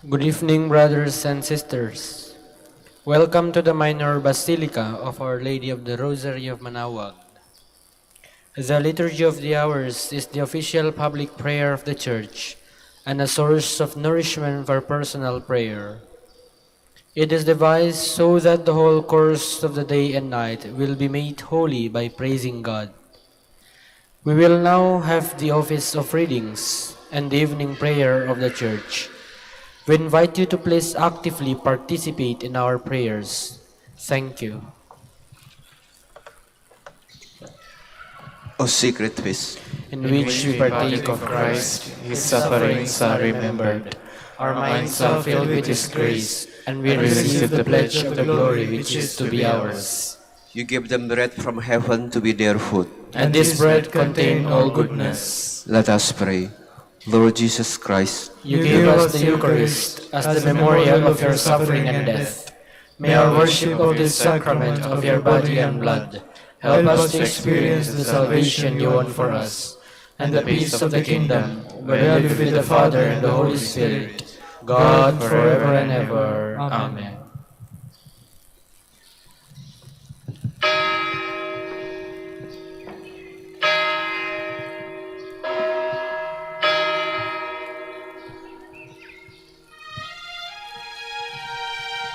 Good evening, brothers and sisters. Welcome to the minor basilica of Our Lady of the Rosary of Manaoag. The Liturgy of the Hours is the official public prayer of the Church and a source of nourishment for personal prayer. It is devised so that the whole course of the day and night will be made holy by praising God. We will now have the office of readings and the evening prayer of the Church. We invite you to please actively participate in our prayers. Thank you. O secret feast, In which we partake of Christ, His sufferings are remembered, our minds are filled with His grace, and we receive the pledge of the glory which is to be ours. you give them bread from heaven to be their food. And this bread contains all goodness. Let us pray. Lord Jesus Christ, You gave us the Eucharist as the memorial of your suffering and death. May our worship of this sacrament of your body and blood help us to experience the salvation you won for us, and the peace of the kingdom, where you live with the Father and the Holy Spirit, God forever and ever. Amen.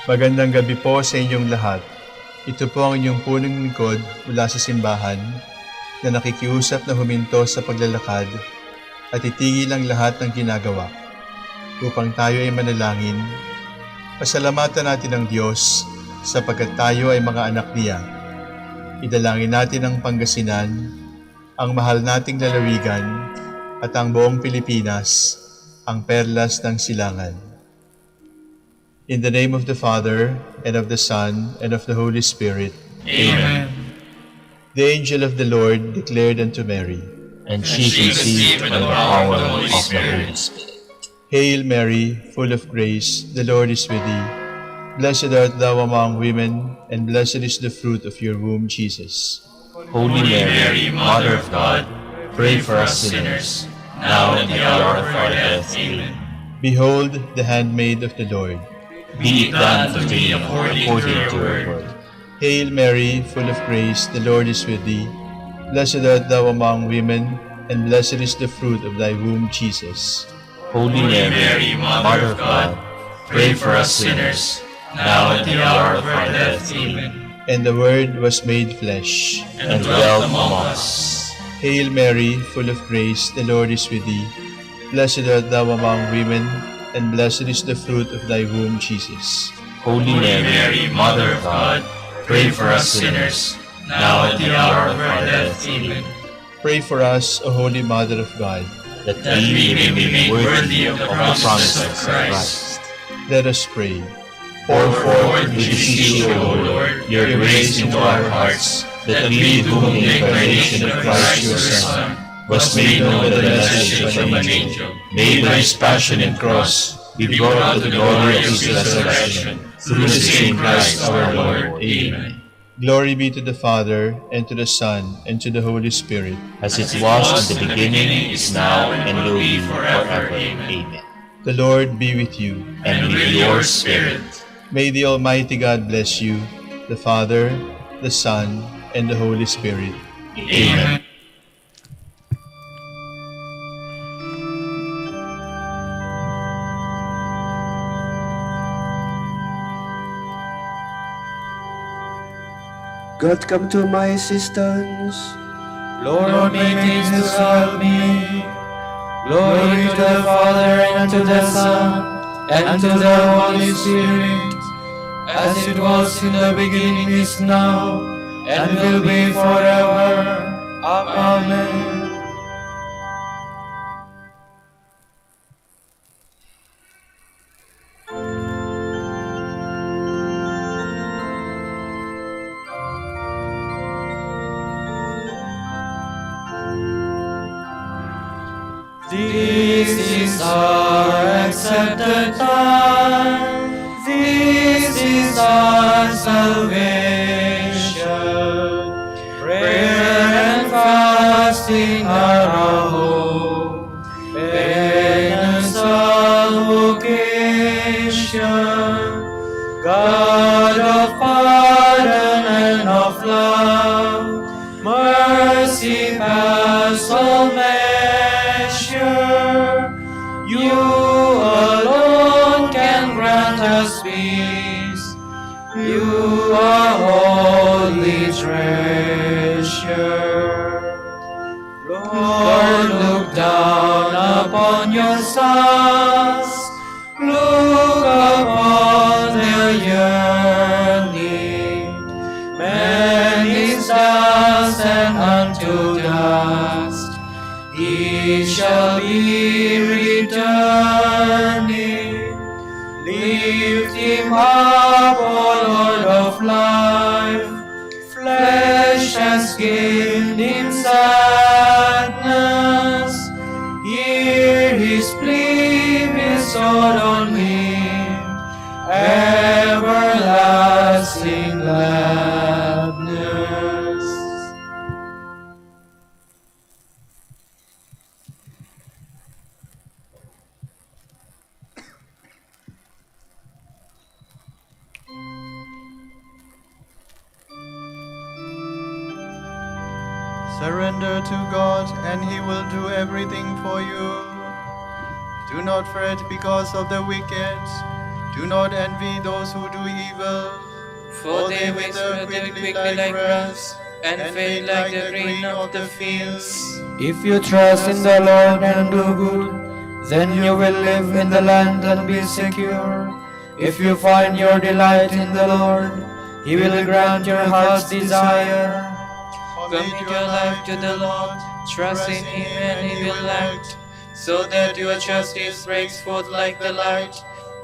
Magandang gabi po sa inyong lahat. Ito po ang inyong punong lingkod mula sa simbahan na nakikiusap na huminto sa paglalakad at itigil ang lahat ng ginagawa upang tayo ay manalangin. Pasalamatan natin ang Diyos sapagkat tayo ay mga anak niya. Idalangin natin ang Pangasinan, ang mahal nating lalawigan at ang buong Pilipinas, ang perlas ng silangan. In the name of the Father, and of the Son, and of the Holy Spirit. Amen. The angel of the Lord declared unto Mary, And she conceived by the power of the Holy Spirit. Hail Mary, full of grace, the Lord is with thee. Blessed art thou among women, and blessed is the fruit of your womb, Jesus. Holy Mary, Mother of God, pray for us sinners, now and at the hour of our death. Amen. Behold the handmaid of the Lord. Be it done to me according to your word. Hail Mary, full of grace, the Lord is with thee. Blessed art thou among women, and blessed is the fruit of thy womb, Jesus. Holy Mary, Mother of God, pray for us sinners, now and at the hour of our death. Amen. And the Word was made flesh, And dwelt among us. Hail Mary, full of grace, the Lord is with thee. Blessed art thou among women, and blessed is the fruit of thy womb, Jesus. Holy Mary, Mother of God, pray for us sinners, now and at the hour of our death. Amen. Pray for us, O Holy Mother of God. That we may be made worthy of the promises of Christ. Let us pray. Pour forth, we beseech you, O Lord, your grace into our hearts, that we, whom the incarnation of Christ your Son was made known by the message of an angel, made by his passion and cross, be brought to the glory of his resurrection, through the same Christ our Lord. Amen. Glory be to the Father, and to the Son, and to the Holy Spirit. As it was in the beginning, is now, and will be forever. Amen. The Lord be with you. And with your spirit. May the Almighty God bless you, the Father, the Son, and the Holy Spirit. Amen. God come to my assistance. Lord, make haste to help me. Glory to the Father, and to the Son, and to the Holy Spirit, as it was in the beginning, is now, and will be forever. Amen. This is our accepted time. This is our salvation. Prayer and fasting are our hope. Penance all who give. God of pardon and of love, mercy past all measure, you alone can grant us peace. You are holy treasure. Lord, look down upon your sons, look upon their yearning. Man is dust and unto dust he shall be returning. Lift him up, O Lord of life. Flesh has gained him sadness. Hear his plea bestowed on him, everlasting gladness. Surrender to God, and He will do everything for you. Do not fret because of the wicked. Do not envy those who do evil, For they wither quickly like grass, and fade like the green of the fields. If you trust in the Lord and do good, then you will live in the land and be secure. If you find your delight in the Lord, He will grant your heart's desire. Commit your life to the Lord, trust in Him and He will act, so that your justice breaks forth like the light,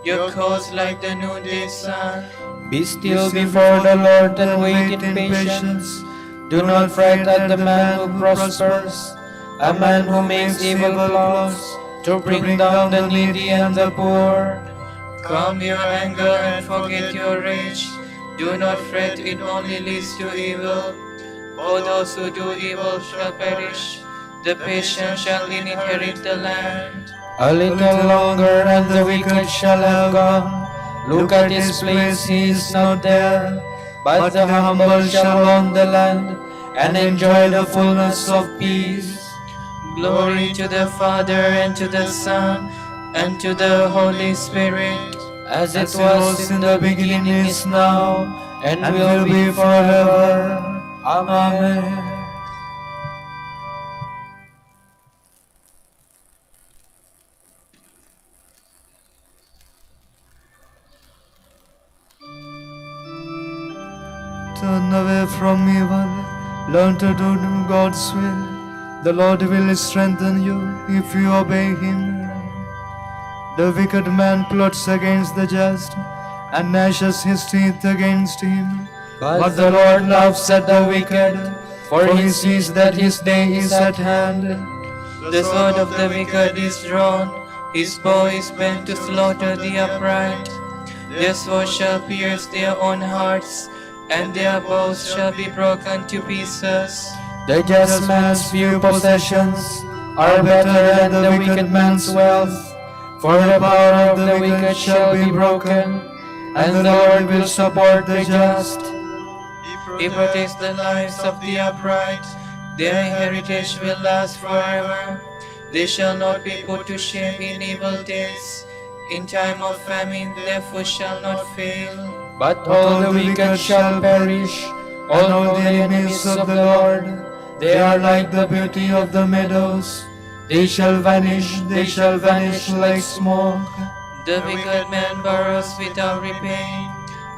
your cause like the noonday sun. Be still before the Lord and wait in patience. Do not fret at the man who prospers, a man who makes evil plots, to bring down the needy and the poor. Calm your anger and forget your rage. Do not fret, it only leads to evil. For those who do evil shall perish, the patient shall inherit the land. A little longer and the wicked shall have gone. Look at his place, he is not there. But the humble shall own the land and enjoy the fullness of peace. Glory to the Father and to the Son and to the Holy Spirit, as it was in the beginning, is now, and will be forever. Amen. Turn away from evil, learn to do God's will. The Lord will strengthen you if you obey Him. The wicked man plots against the just and gnashes his teeth against him. But the Lord laughs at the wicked, for He sees that his day is at hand. The sword of the wicked is drawn, his bow is bent to slaughter the upright. Their sword shall pierce their own hearts, and their bows shall be broken to pieces. The just man's few possessions are better than the wicked man's wealth, for the power of the wicked shall be broken, and the Lord will support the just. He protects the lives of the upright, their heritage will last forever. They shall not be put to shame in evil days. In time of famine their foot shall not fail. But all the wicked shall perish, all the enemies of the Lord. They are like the beauty of the meadows. They shall vanish like smoke. The wicked man borrows without repaying,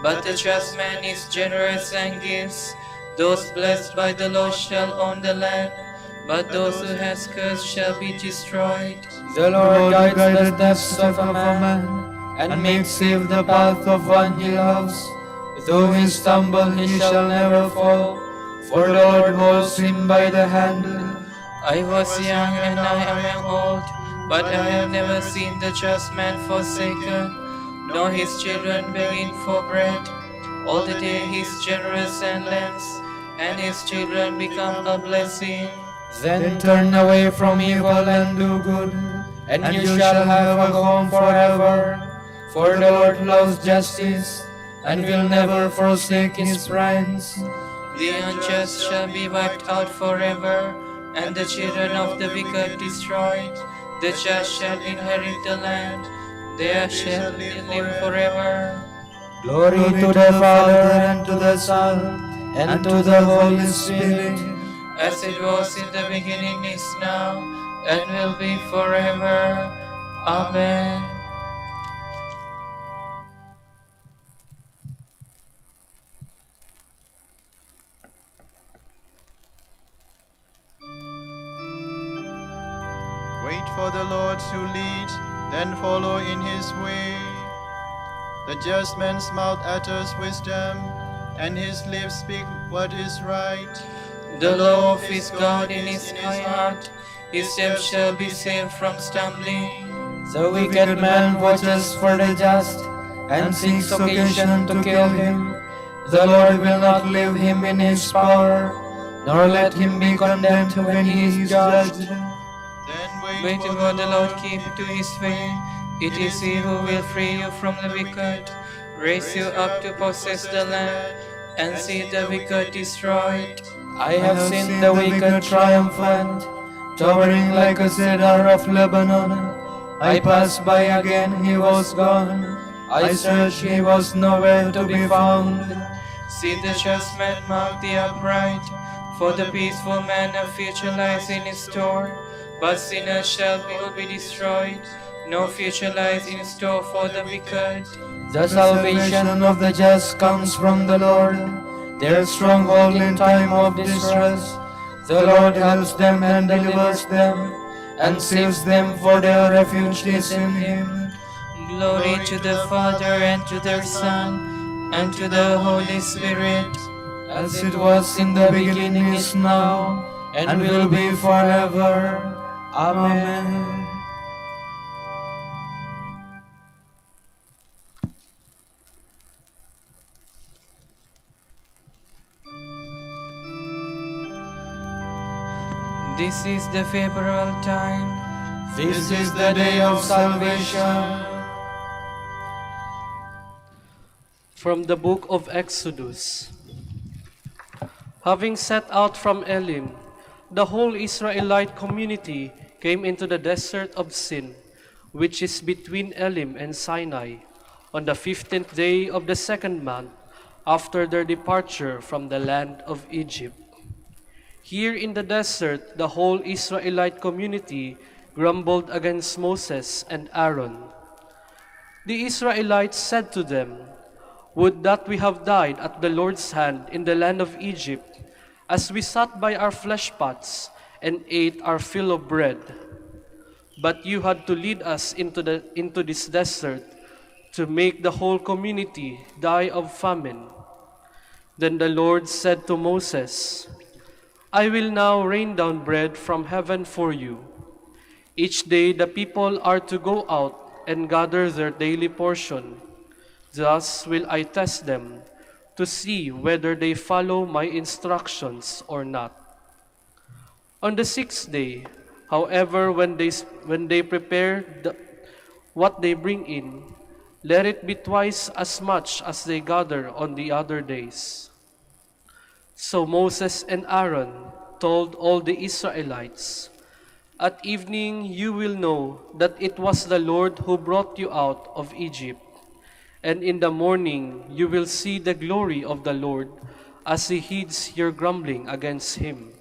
but the just man is generous and gives. Those blessed by the Lord shall own the land, but those who have cursed shall be destroyed. The Lord guides the steps of a man, and makes safe the path of one He loves. Though he stumble, he shall never fall, for the Lord holds him by the hand. I was young and now I am old, but I have never seen the just man forsaken, nor his children begging for bread. All the day he is generous and lends, and his children become a blessing. Then turn away from evil and do good, and you shall have a home forever. For the Lord loves justice, and will never forsake his friends. The unjust shall be wiped out forever, and the children of the wicked destroyed. The just shall inherit the land, they shall live forever. Glory to the Father, and to the Son, and to the Holy Spirit, As it was in the beginning, is now, and will be forever. Amen. Wait for the Lord to lead, then follow in his way. The just man's mouth utters wisdom, and his lips speak what is right. The law of his God in his high heart, his steps shall be saved from stumbling. the wicked man watches for the just, and seeks occasion to kill him. The Lord will not leave him in his power, nor let him be condemned when he is judged. Then Wait for the Lord, keep to his way. It is he who will free you from the wicked, raise you up to possess the land, and see the wicked destroyed. I have seen the wicked triumphant, towering like a cedar of Lebanon. I passed by again, he was gone. I searched, he was nowhere to be found. See the just man mark the upright, for the peaceful man a future lies in his store. But sinners shall be destroyed, no future lies in store for the wicked. The salvation of the just comes from the Lord, their stronghold in time of distress. The Lord helps them and delivers them, and saves them, for their refuge is in him. Glory to the Father, and to the Son, and to the Holy Spirit, As it was in the beginning, is now, and will be forever. Amen. This is the favorable time. This is the day of salvation. From the book of Exodus. Having set out from Elim, the whole Israelite community came into the desert of Sin, which is between Elim and Sinai, on the 15th day of the second month after their departure from the land of Egypt. Here in the desert, the whole Israelite community grumbled against Moses and Aaron. The Israelites said to them, "Would that we have died at the Lord's hand in the land of Egypt, as we sat by our flesh pots and ate our fill of bread. But you had to lead us into this desert to make the whole community die of famine." Then the Lord said to Moses, "I will now rain down bread from heaven for you. Each day the people are to go out and gather their daily portion. Thus will I test them to see whether they follow my instructions or not." On the sixth day, however, when they prepare what they bring in, let it be twice as much as they gather on the other days. So Moses and Aaron told all the Israelites, "At evening you will know that it was the Lord who brought you out of Egypt. And in the morning you will see the glory of the Lord as he heeds your grumbling against him.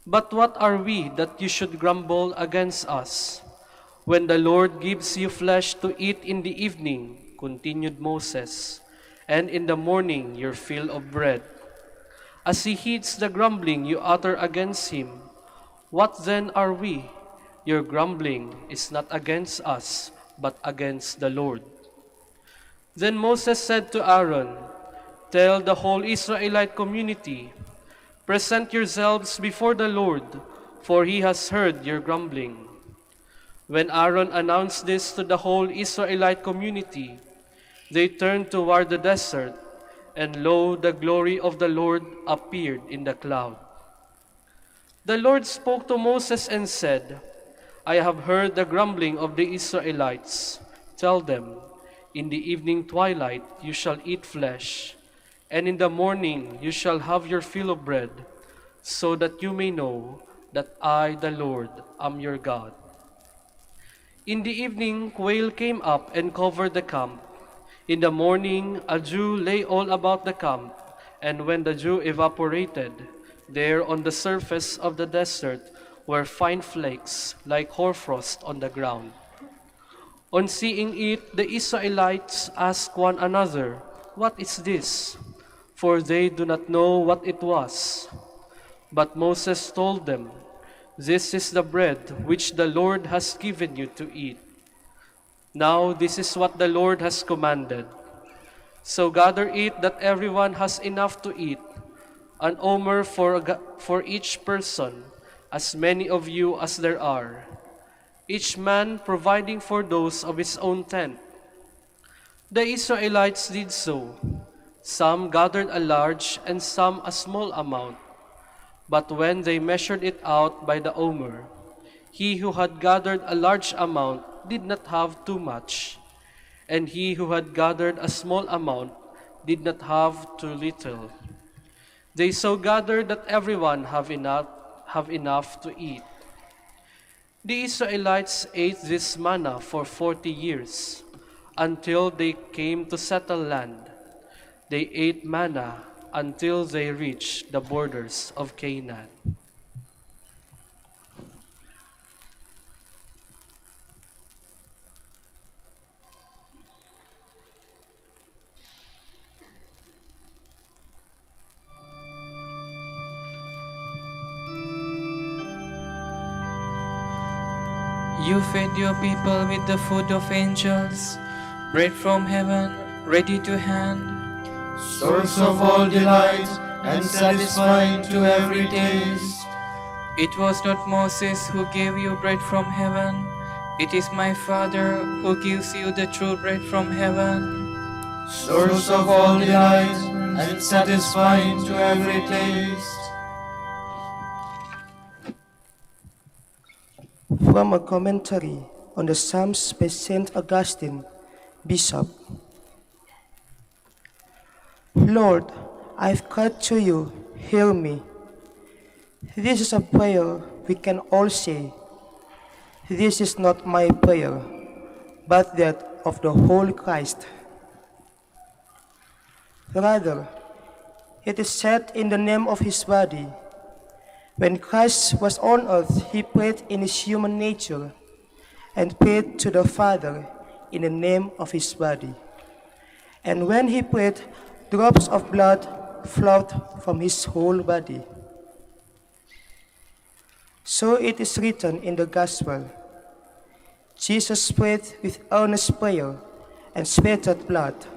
But what are we that you should grumble against us? When the Lord gives you flesh to eat in the evening," continued Moses, "and in the morning your fill of bread. As he heeds the grumbling you utter against him, what then are we? Your grumbling is not against us, but against the Lord." Then Moses said to Aaron, "Tell the whole Israelite community, present yourselves before the Lord, for he has heard your grumbling." When Aaron announced this to the whole Israelite community, they turned toward the desert, and lo, the glory of the Lord appeared in the cloud. The Lord spoke to Moses and said, "I have heard the grumbling of the Israelites. Tell them, In the evening twilight you shall eat flesh, and in the morning you shall have your fill of bread, so that you may know that I, the Lord, am your God. In the evening quail came up and covered the camp. In the morning a dew lay all about the camp, and when the dew evaporated, there on the surface of the desert were fine flakes like hoarfrost on the ground. On seeing it, the Israelites asked one another, "What is this?" For they do not know what it was. But Moses told them, "This is the bread which the Lord has given you to eat. Now this is what the Lord has commanded. So gather it that everyone has enough to eat, an omer for each person, as many of you as there are, each man providing for those of his own tent." The Israelites did so. Some gathered a large and some a small amount. But when they measured it out by the omer, he who had gathered a large amount did not have too much, and he who had gathered a small amount did not have too little. They so gathered that everyone have enough to eat. The Israelites ate this manna for 40 years, until they came to settle land. They ate manna until they reached the borders of Canaan. You fed your people with the food of angels, bread from heaven, ready to hand, Source of all delight and satisfying to every taste. It was not Moses who gave you bread from heaven, it is my Father who gives you the true bread from heaven. Source of all delight and satisfying to every taste. From a commentary on the Psalms by St. Augustine, Bishop. Lord, I've cried to you, hear me. This is a prayer we can all say. This is not my prayer, but that of the whole Christ. Rather, it is said in the name of his body. When Christ was on earth, he prayed in his human nature and prayed to the Father in the name of his body. And when he prayed, drops of blood flowed from his whole body. So it is written in the Gospel, Jesus prayed with earnest prayer and sweated blood.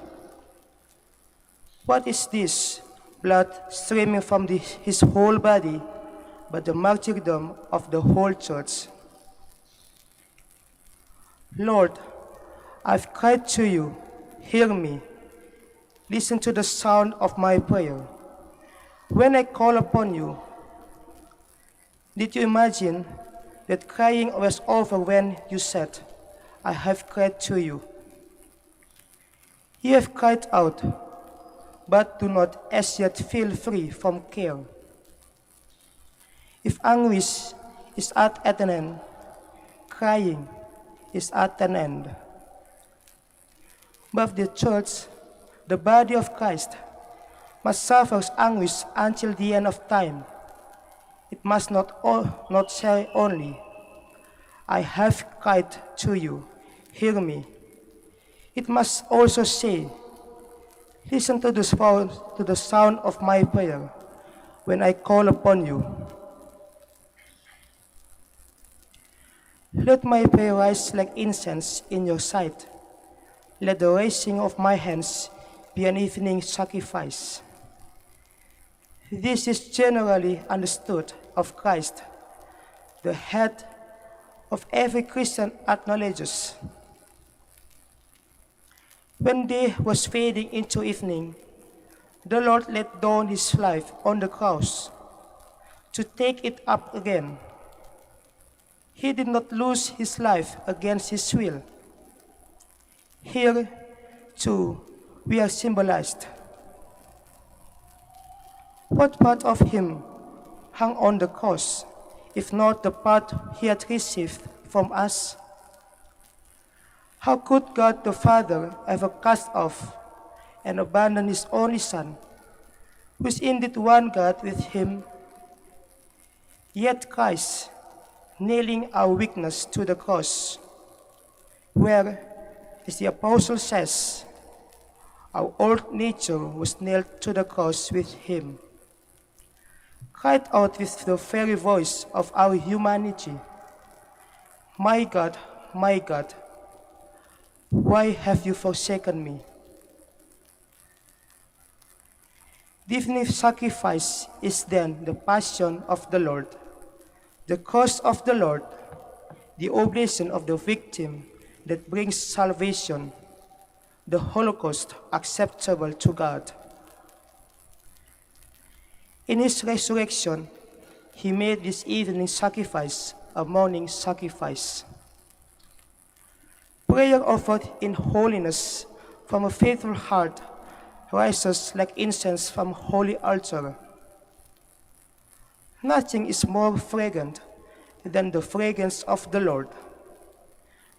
What is this? Blood streaming from his whole body, but the martyrdom of the whole church. Lord, I've cried to you, hear me. Listen to the sound of my prayer. When I call upon you, did you imagine that crying was over when you said, I have cried to you? You have cried out, but do not as yet feel free from care. If anguish is at an end, crying is at an end. But the church, the body of Christ, must suffer anguish until the end of time. It must not say only, I have cried to you, hear me. It must also say, listen to the sound of my prayer when I call upon you. Let my prayer rise like incense in your sight. Let the raising of my hands be an evening sacrifice. This is generally understood of Christ, the head of every Christian acknowledges. When day was fading into evening, the Lord laid down his life on the cross to take it up again. He did not lose his life against his will. Here, too, we are symbolized. What part of him hung on the cross, if not the part he had received from us? How could God the Father ever cast off and abandon his only Son, who is indeed one God with him? Yet Christ, nailing our weakness to the cross, where, as the apostle says, our old nature was nailed to the cross with him, cried out with the very voice of our humanity, my God, why have you forsaken me?" Definitive sacrifice is then the passion of the Lord, the cross of the Lord, the oblation of the victim that brings salvation, the Holocaust acceptable to God. In his resurrection, he made this evening sacrifice a morning sacrifice. Prayer offered in holiness from a faithful heart rises like incense from holy altar. Nothing is more fragrant than the fragrance of the Lord.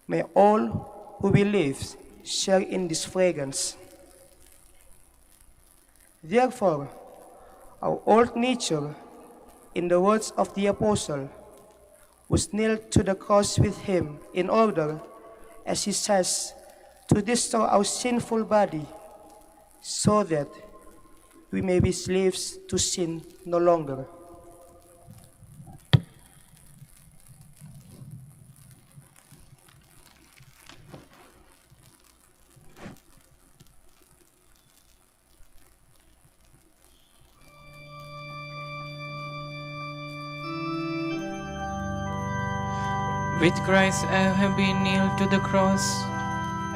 May all who believe share in this fragrance. Therefore, our old nature, in the words of the apostle, was nailed to the cross with him in order, as he says, to destroy our sinful body, so that we may be slaves to sin no longer. With Christ I have been nailed to the cross,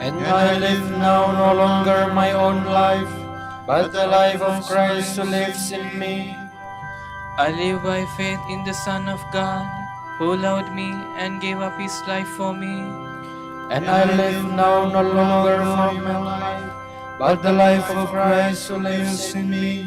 And I live now no longer my own life, but the life of Christ who lives in me. I live by faith in the Son of God, who loved me and gave up his life for me. And I live now no longer for my life, but the life of Christ who lives in me.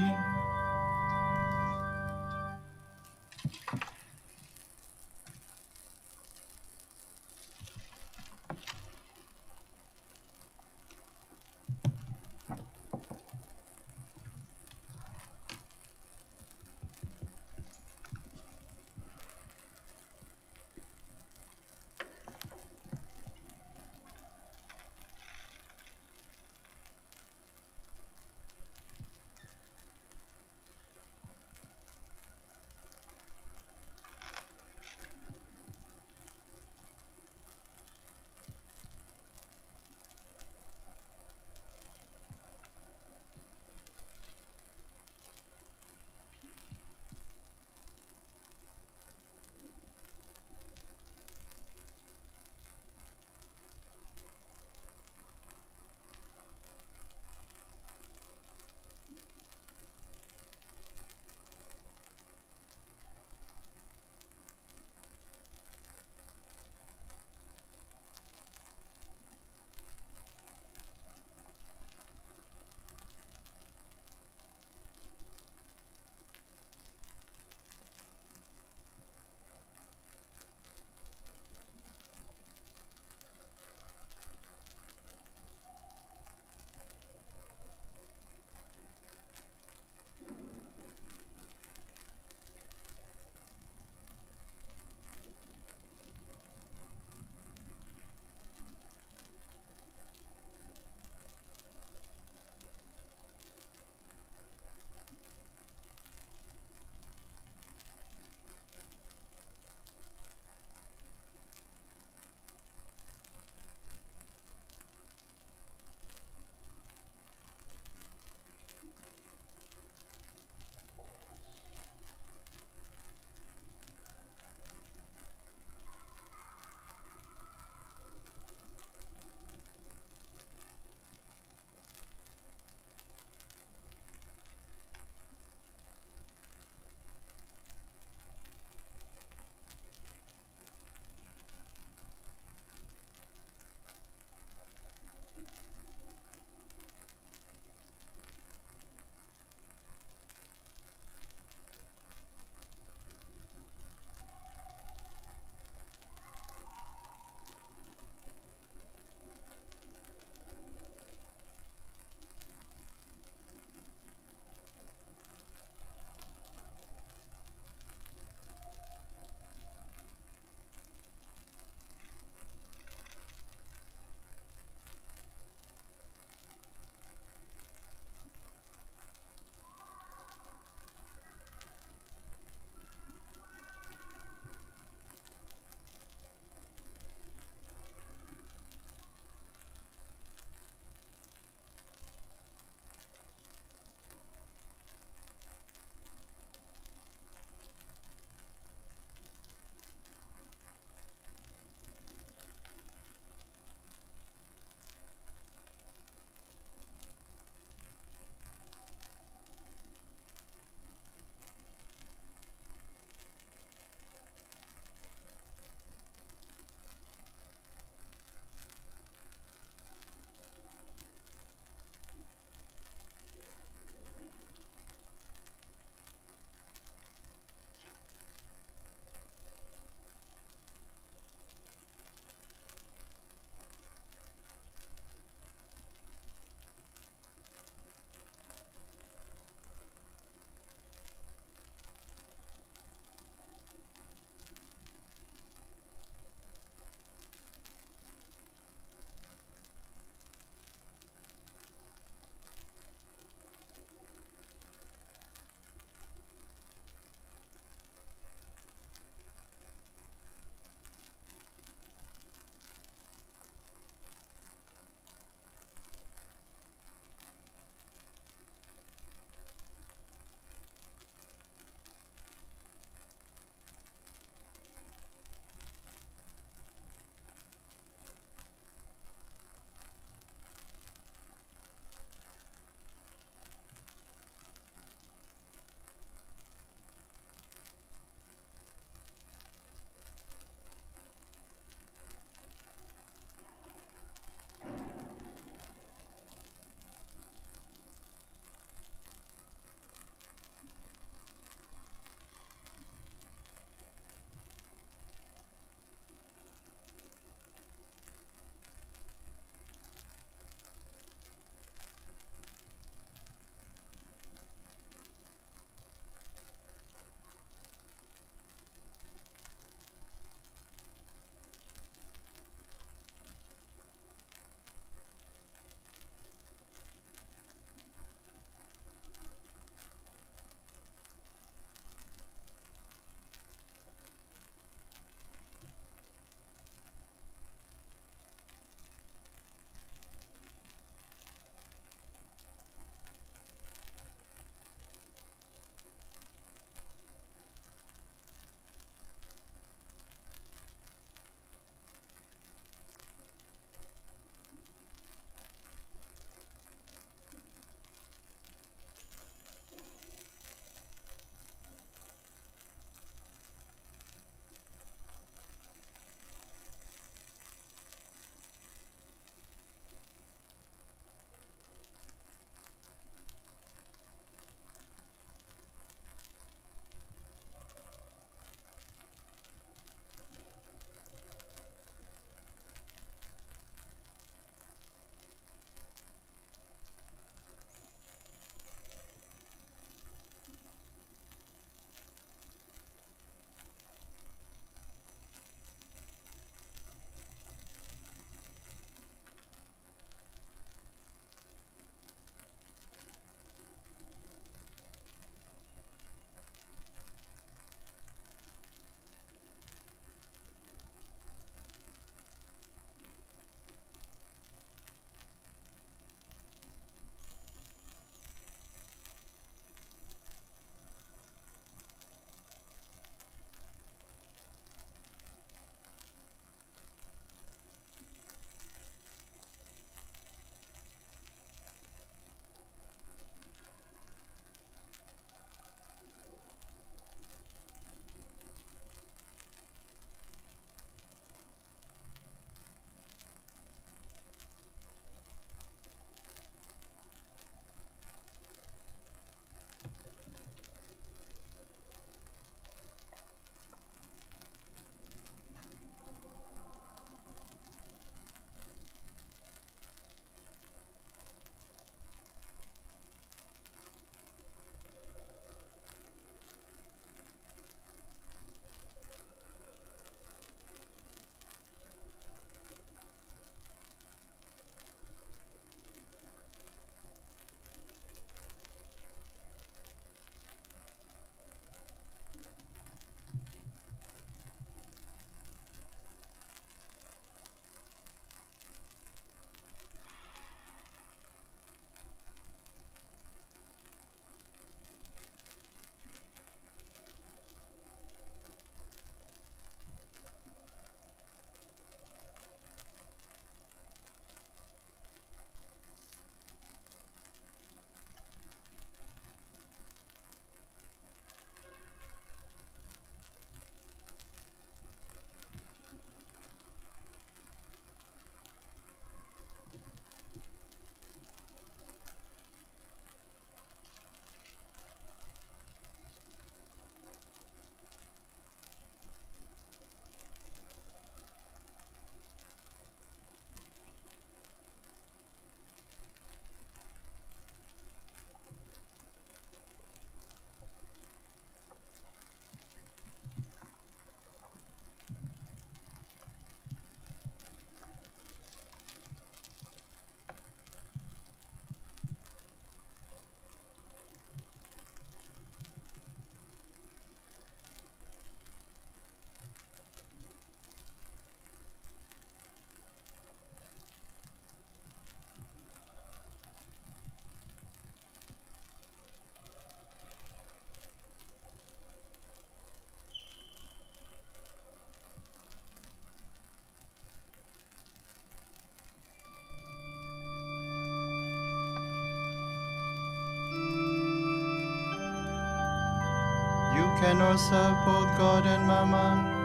You cannot serve both God and mammon.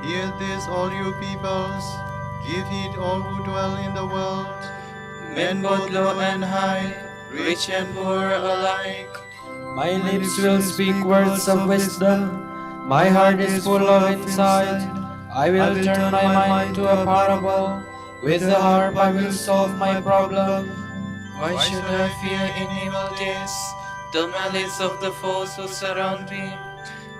Hear this, all you peoples. Give heed, all who dwell in the world. Men both low and high, rich and poor alike. My lips will speak words of wisdom. My heart is full of insight. I will turn my mind to a parable. With the harp I will solve my problem. Why should I fear in evil days the malice of the foes who surround me?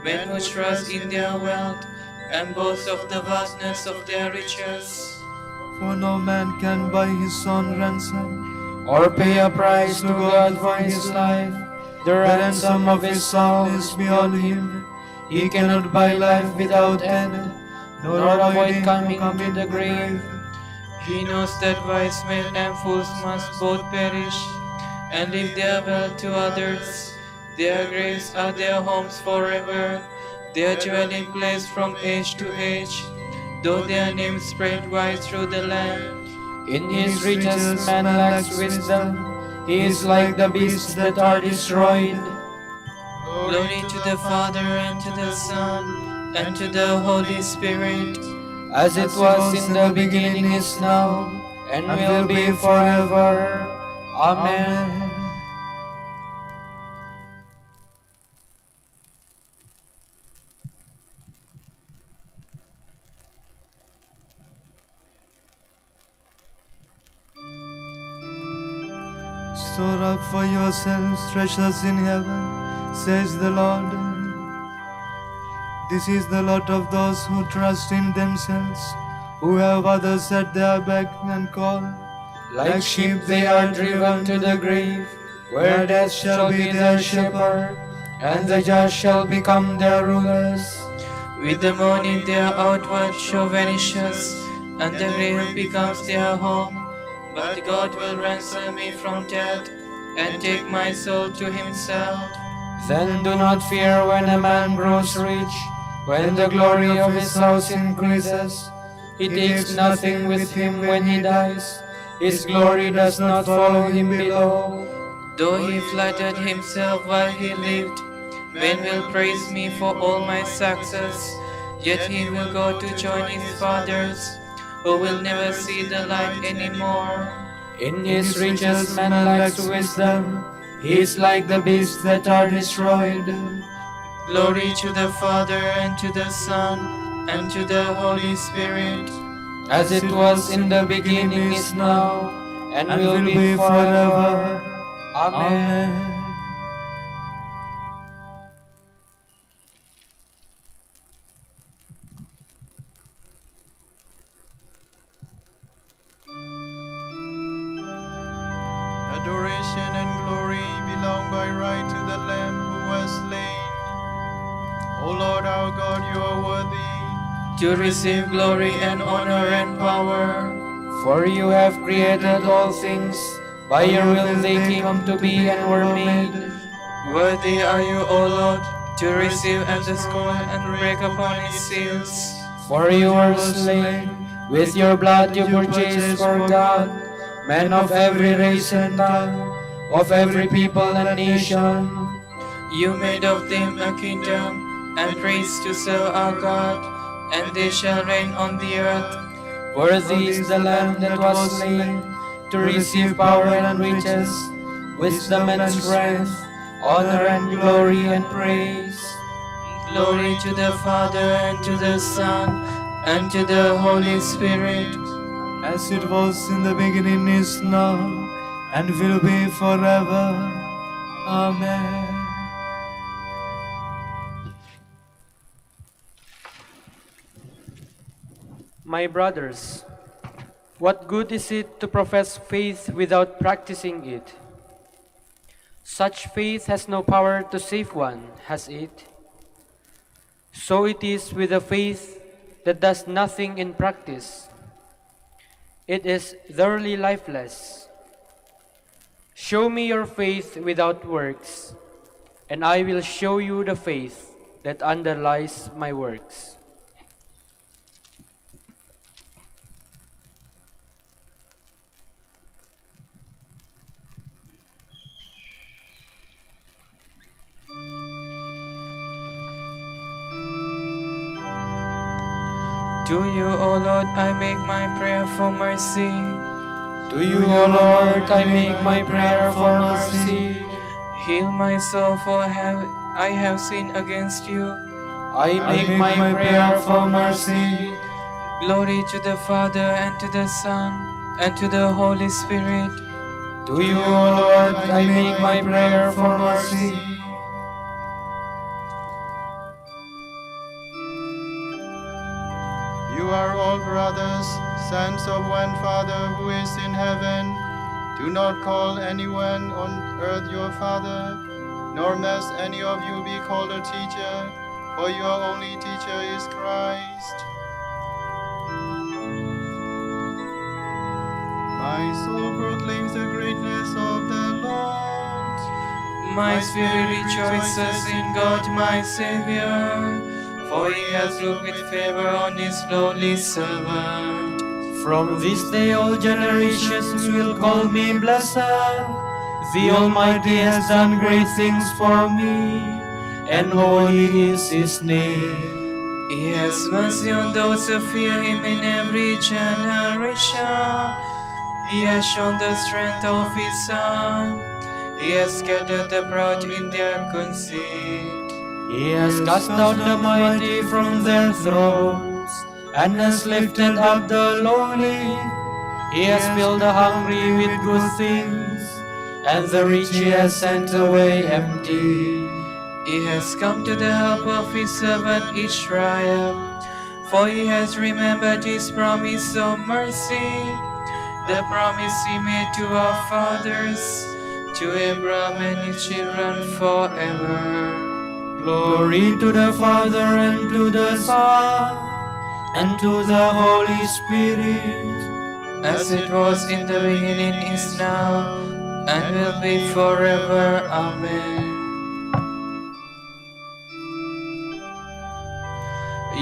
Men who trust in their wealth and boast of the vastness of their riches. For no man can buy his own ransom, Or pay a price to God for his life. The ransom of his soul is beyond him. He cannot buy life without end, nor avoid coming to the grave. He knows that wise men and fools must both perish and leave their wealth to others. Their graves are their homes forever, their dwelling place from age to age, though their names spread wide through the land. In his riches man lacks wisdom. He is like the beasts that are destroyed. Glory to the Father, and to the Son, and to the Holy Spirit. As it was in the beginning, is now, and will be forever. Amen. store up for yourselves treasures in heaven, says the Lord. This is the lot of those who trust in themselves, who have others at their beck and call. Like sheep they are driven to the grave, where death shall be their shepherd, and the just shall become their rulers. With the morning their outward show vanishes, and the grave becomes their home. But God will ransom me from death, and take my soul to himself. Then do not fear when a man grows rich, when the glory of his house increases. He takes nothing with him when he dies. His glory does not follow him below. Though he flattered himself while he lived, men will praise me for all my success. Yet he will go to join his fathers, who will never see the light anymore. In his riches man lacks wisdom. He is like the beasts that are destroyed. Glory to the Father, and to the Son, and to the Holy Spirit. As it was in the beginning, is now, and will be forever. Amen. Adoration and glory belong by right to the Lamb who was slain. O Lord our God, you are worthy to receive glory and honor and power. For you have created all things, by your will they came to be and were made. Worthy are you, O Lord, to receive and to scroll and break upon its seals. For you were slain, with your blood you purchased for God men of every race and tongue, of every people and nation. You made of them a kingdom and priests to serve our God, and they shall reign on the earth. Worthy is the Lamb that was slain, to receive power and riches, wisdom and strength, honor and glory and praise. Glory to the Father, and to the Son, and to the Holy Spirit. As it was in the beginning, is now, and will be forever. Amen. My brothers, what good is it to profess faith without practicing it? Such faith has no power to save one, has it? So it is with a faith that does nothing in practice. It is thoroughly lifeless. Show me your faith without works, and I will show you the faith that underlies my works. To you, O Lord, I make my prayer for mercy. To you, O Lord, I make my prayer for mercy. Heal my soul, for I have sinned against you. I make my prayer for mercy. Glory to the Father, and to the Son, and to the Holy Spirit. To you, O Lord, I make my prayer for mercy. You are all brothers, sons of one Father who is in heaven. Do not call anyone on earth your father, nor must any of you be called a teacher, for your only teacher is Christ. My soul proclaims the greatness of the Lord. My spirit rejoices in God my Savior, for he has looked with favor on his lowly servant. From this day all generations will call me blessed. The Almighty has done great things for me, and holy is His name. He has mercy on those who fear him in every generation. He has shown the strength of his arm. He has scattered the proud in their conceit. He has cast down the mighty from their thrones, and has lifted up the lowly. He has filled the hungry with good things, and the rich He has sent away empty. He has come to the help of his servant Israel, for he has remembered his promise of mercy, the promise he made to our fathers, to Abraham and his children forever. Glory to the Father, and to the Son, and to the Holy Spirit, as it was in the beginning, is now, and will be forever. Amen.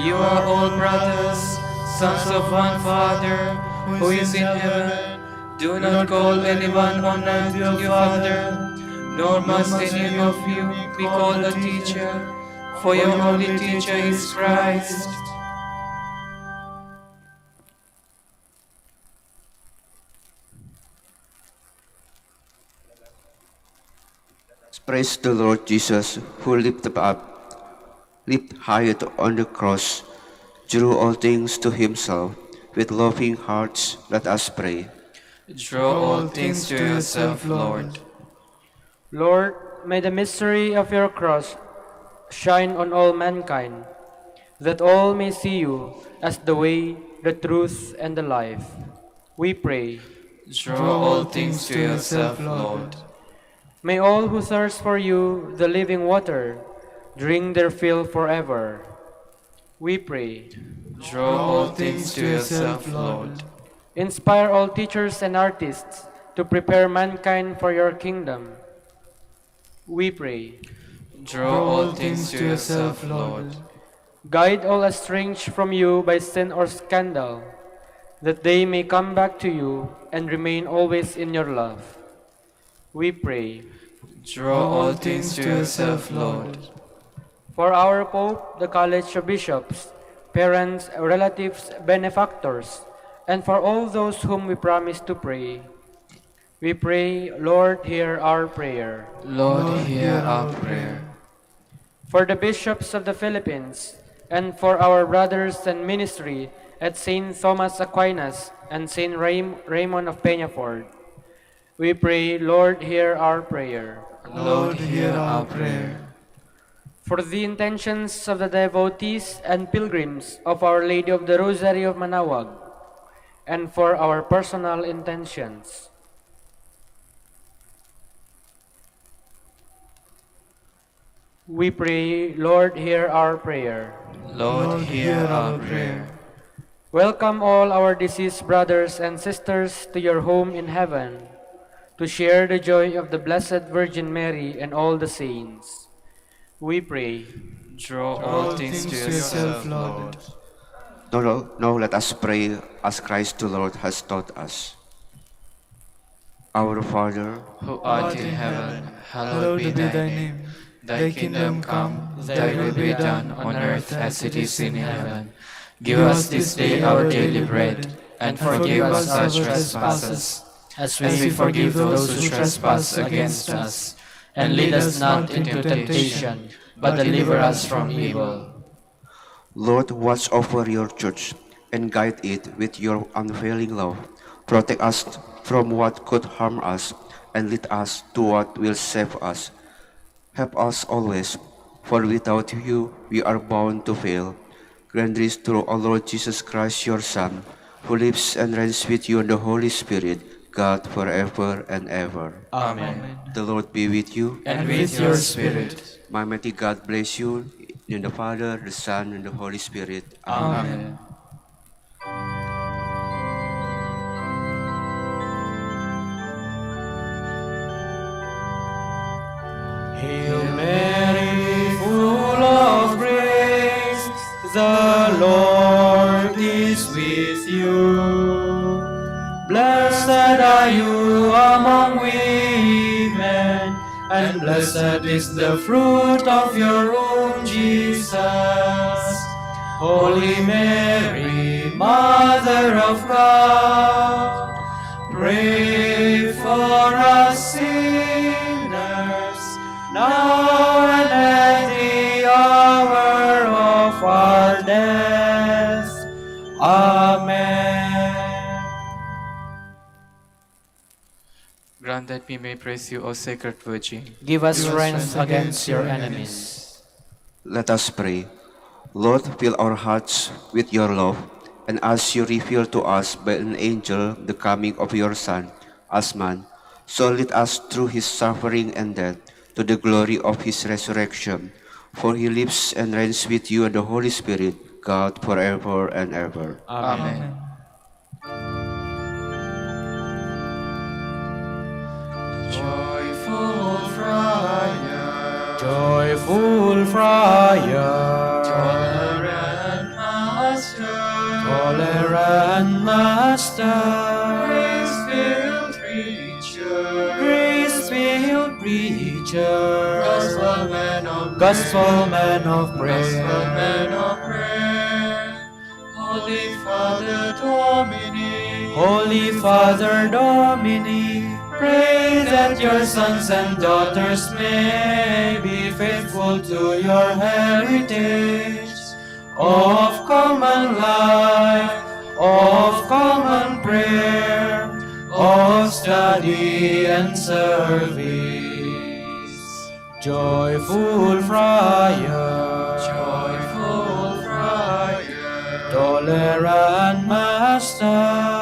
You are all brothers, sons of one Father, who is in heaven. Do not call anyone on earth your father, nor must any of you be called a teacher, for your only teacher is Christ. Praise the Lord Jesus, who lifted high on the cross, drew all things to himself. With loving hearts, let us pray. Draw all things to yourself, Lord. Lord, may the mystery of your cross shine on all mankind, that all may see you as the way, the truth, and the life. We pray. Draw all things to yourself, Lord. May all who thirst for you, the living water, drink their fill forever. We pray. Draw all things to yourself, Lord. Inspire all teachers and artists to prepare mankind for your kingdom. We pray. Draw all things to yourself, Lord. Guide all estranged from you by sin or scandal, that they may come back to you and remain always in your love. We pray. Draw all things to yourself, Lord. For our Pope, the College of Bishops, parents, relatives, benefactors, and for all those whom we promise to pray, we pray, Lord, hear our prayer. Lord, hear our prayer. For the bishops of the Philippines, and for our brothers in ministry at St. Thomas Aquinas and St. Raymond of Peñafort, we pray, Lord, hear our prayer. Lord, hear our prayer. For the intentions of the devotees and pilgrims of Our Lady of the Rosary of Manaoag, and for our personal intentions, we pray, Lord, hear our prayer. Lord, hear our prayer. Welcome all our deceased brothers and sisters to your home in heaven, to share the joy of the Blessed Virgin Mary and all the saints. We pray. Draw all things to yourself, Lord. Now let us pray as Christ the Lord has taught us. Our Father, Who art in heaven, hallowed be thy name. Thy kingdom come, thy will be done on earth as it is in heaven. Give us this day our daily bread, and forgive us our trespasses, as as we forgive those who trespass against us. And lead us not into temptation, but deliver us from evil. Lord, watch over your church and guide it with your unfailing love. Protect us from what could harm us and lead us to what will save us. Help us always, for without you we are bound to fail. Grant this through our Lord Jesus Christ, your Son, who lives and reigns with you in the Holy Spirit, God forever and ever. Amen. The Lord be with you. And with your spirit. My mighty God bless you in the Father, the Son, and the Holy Spirit. Amen. Hail Mary, full of grace, the Lord is with you. Blessed are you among women, and blessed is the fruit of your womb, Jesus. Holy Mary, Mother of God, pray for us sinners, now and at the hour of our death. Amen. Grant that we may praise you, O Sacred Virgin. Give us strength against your enemies. Let us pray. Lord, fill our hearts with your love, and as you reveal to us by an angel the coming of your Son as man, so lead us through his suffering and death to the glory of his resurrection. For he lives and reigns with you and the Holy Spirit, God forever and ever. Amen. Joyful Friar, Joyful Friar, tolerant Master, tolerant Master, grace-filled preacher, grace-filled preacher, gospel man of gospel man of gospel prayer, man of prayer, Holy Father Dominic, Holy Father Dominic, pray that your sons and daughters may be faithful to your heritage of common life, of common prayer, of study and service. Joyful Friar, joyful Friar, tolerant Master,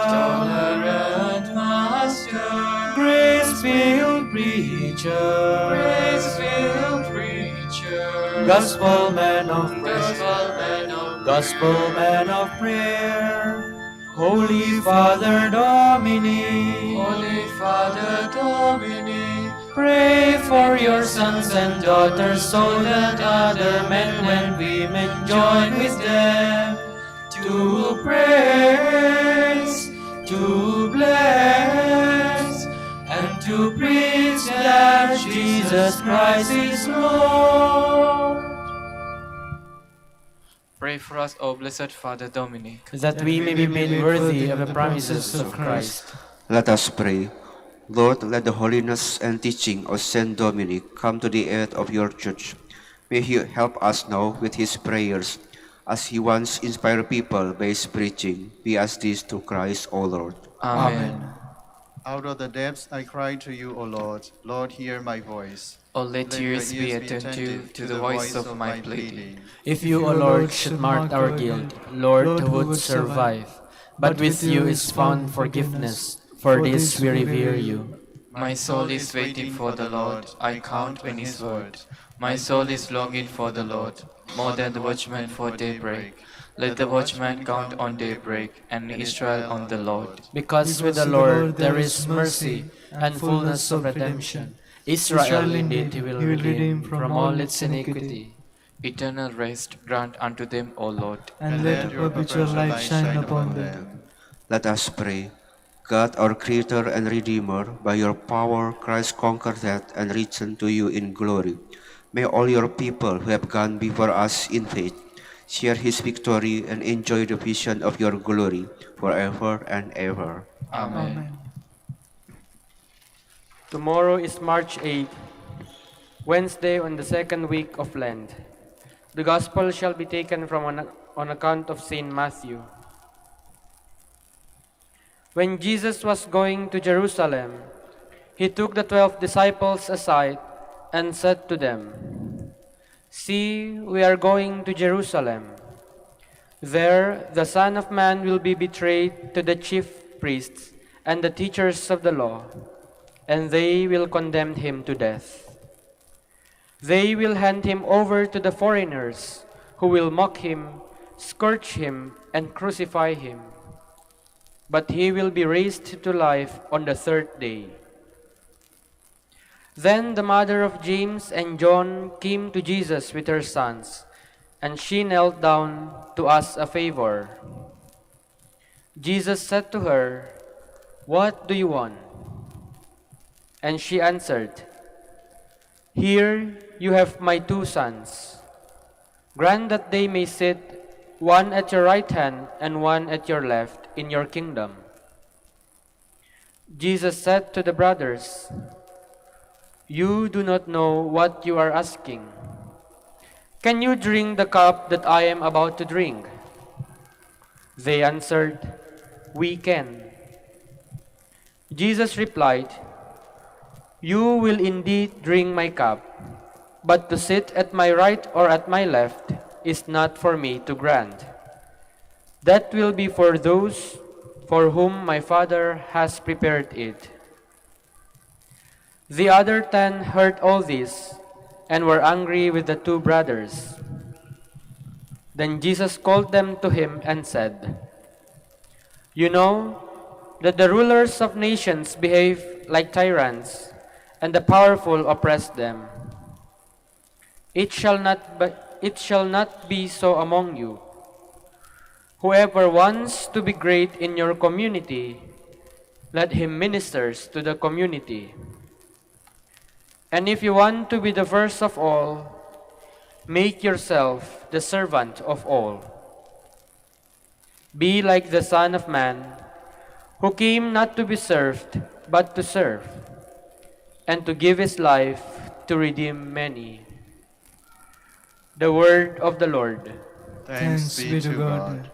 tolerant Master, grace-filled preacher, grace-filled preacher, gospel man of gospel man of gospel man of prayer, Holy Father Dominic, Holy Father Dominic, pray for your sons and daughters so that other men and women join with them to praise, to bless, and to preach that Jesus Christ is Lord. pray for us, O blessed Father Dominic, That we may be made worthy of the promises of Christ. Let us pray. Lord, let the holiness and teaching of Saint Dominic come to the aid of your church. May he help us now with his prayers, as he once inspired people by his preaching. We ask this through Christ, O Lord. Amen. Out of the depths I cry to you, O Lord. Lord, hear my voice. O let your ears be attentive to the voice of my pleading. If you, O Lord, should mark our guilt, Lord, who would survive? But with you is found forgiveness. For this we revere you. My soul is waiting for the Lord, I count on his word. My soul is longing for the Lord, more than the watchman for daybreak. Let the watchman count on daybreak, and Israel on the Lord. Because with the Lord there is mercy and fullness of redemption. Israel indeed he will redeem from all its iniquity. Eternal rest grant unto them, O Lord. And let your perpetual light shine upon them. Let us pray. God, our Creator and Redeemer, by your power Christ conquered death and returned to you in glory. May all your people who have gone before us in faith share his victory, and enjoy the vision of your glory forever and ever. Amen. Tomorrow is March 8th, Wednesday on the second week of Lent. The Gospel shall be taken from on account of Saint Matthew. When Jesus was going to Jerusalem, he took the 12 disciples aside and said to them, "See, we are going to Jerusalem. There the Son of Man will be betrayed to the chief priests and the teachers of the law, and they will condemn him to death. They will hand him over to the foreigners, who will mock him, scourge him, and crucify him. But he will be raised to life on the third day." Then the mother of James and John came to Jesus with her sons, and she knelt down to ask a favor. Jesus said to her, "What do you want?" And she answered, "Here you have my 2 sons. Grant that they may sit, one at your right hand and one at your left, in your kingdom." Jesus said to the brothers, "You do not know what you are asking. Can you drink the cup that I am about to drink?" They answered, "We can." Jesus replied, "You will indeed drink my cup, but to sit at my right or at my left is not for me to grant. That will be for those for whom my Father has prepared it." The other 10 heard all this and were angry with the 2 brothers. Then Jesus called them to him and said, "You know that the rulers of nations behave like tyrants, and the powerful oppress them. It shall not be so among you. Whoever wants to be great in your community, let him ministers to the community. And if you want to be the first of all, make yourself the servant of all. Be like the Son of Man, who came not to be served, but to serve, and to give his life to redeem many." The word of the Lord. Thanks be to God.